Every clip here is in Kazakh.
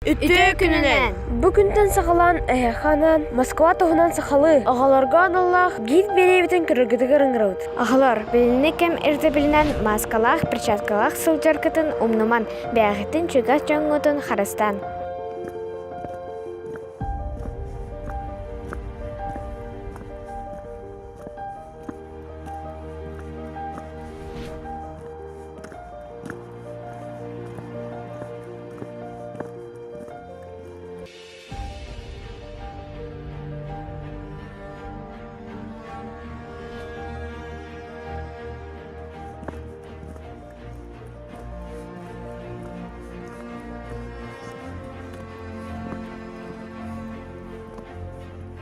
Үтті күнінен. Бүгүнден сахалан эханан Москва тоғынан сахалы. Ағаларға аналлах гид беребітін кіргідігір ыңғырауд. Ағалар, біліні кем ирді білінен маскалақ, перчаткалақ сылжаркытын умнуман бәғітін чүгас жоңғытын харастан.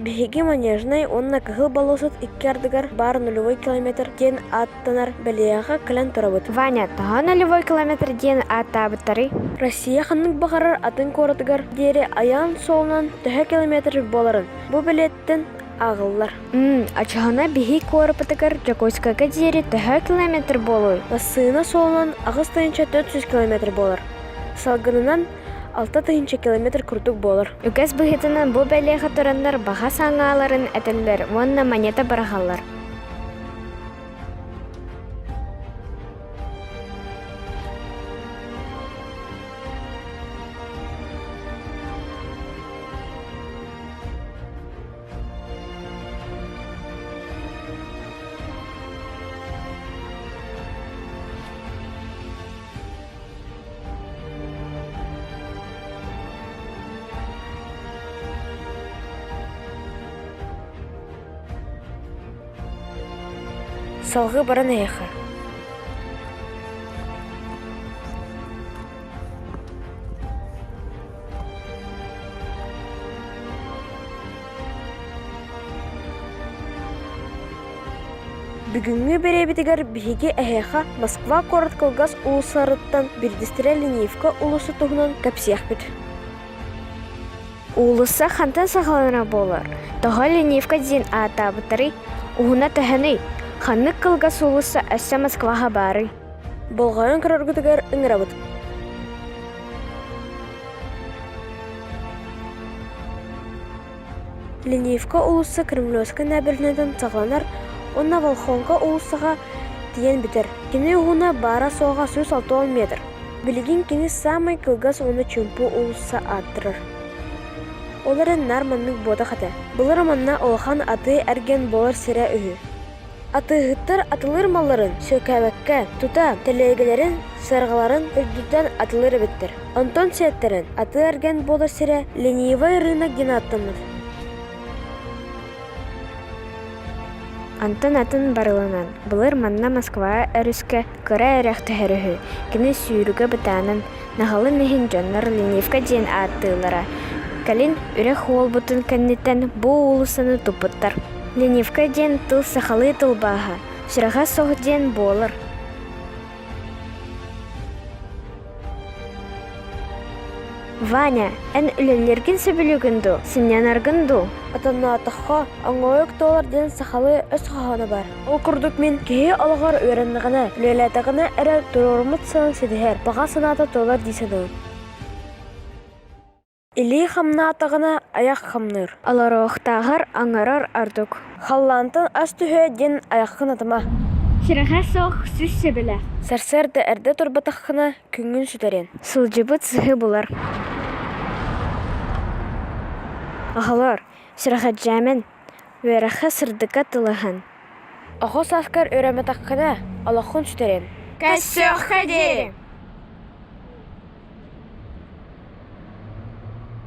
Беги манежнай онна кыгыл балосот иккардыгар бар 0 километр ден аттанар бәлияға кілін тұрабыт. Ваня, тоға 0 километр ден аттабыттары. Россия ханның бағарар атын коратыгар дере аян солынан 2 километр боларын. Бу білеттен ағыллар. Ачағына беги корыпытыгар Жакойскага дере 2 километр болуй. Сыына солынан ағыз тайынша 400 километр болар. Салғынынан 6 километр күрдік болар. Үкәс бұхетінің бұл бәлеға тұрандар баға саңғаларын әтілдер, онна монета барағалар. Салғы баран аяқы. Бүгінгі беребетігер бігі әйеға Москва короткалгас улысарыттан бірдістірі Ленивка улысы тұғынан кәпсияқ біт. Улыса хантан сағалана болар. Тоға Ленивка ден атабытары уғына тәхіні. Ханнык кылгас улысы әсі Москваға бары. Болғайын кіраргүдігер үңірабыт. Ленивка улысы Кремлевскі нәбірінеден сағланар, онна Волхонка улысыға дейін бітір. Кені уғына бара соға 160 метр. Білген кені самай кылгас оны чүмпу улысы аттырыр. Оларын нарманның бода қаты. Бұл романна олхан аты әрген болар сірі үйі. Атығыттар атылыр малларын сөкәвәккә тута тәләйгелерін, сарғаларын үрдүттен атылыр біттір. Антон сәттерін аты әрген болар сірі ленивай рынок ден аттымыд. Антон атын барылынан. Бұлыр манна Москва әріске көрі әрәқ тәхірігі. Кені сүйірігі бұтанын нағалы нехін жонлар Ленивка ден аттылара. Кәлін үрек ол бұтын кәннеттен бұ улысыны тұпыттар. Ленивка ден тыл сақалы тылбаға, сұраға соқ ден болыр. Ваня, ән үлелерген сөбілігінду, сінен аргынду. Атанна атаққа аңойық толар ден сақалы өз қағаны бар. Ол күрдік мен кейі алығар өріннігіні, үлелетіғіні әрі тұрормыт сының седігер, баға санаты толар дейсідің. Или хамна атағына аяқ хамныр. Аларықтағыр аңырар ардық. Халлантын ас түхе ден аяққын атыма. Сұраға соқ сүз сөбілі. Сәрсәрді әрді тұрбатаққына күнгін сүтәрен. Сылжыбыт сығы бұлар. Ағалар, сұраға жәмін, өріқі сырдыға тылығын. Ағыз аскар өреметаққына алақын сүтәрен. Кәссіқ қәдері.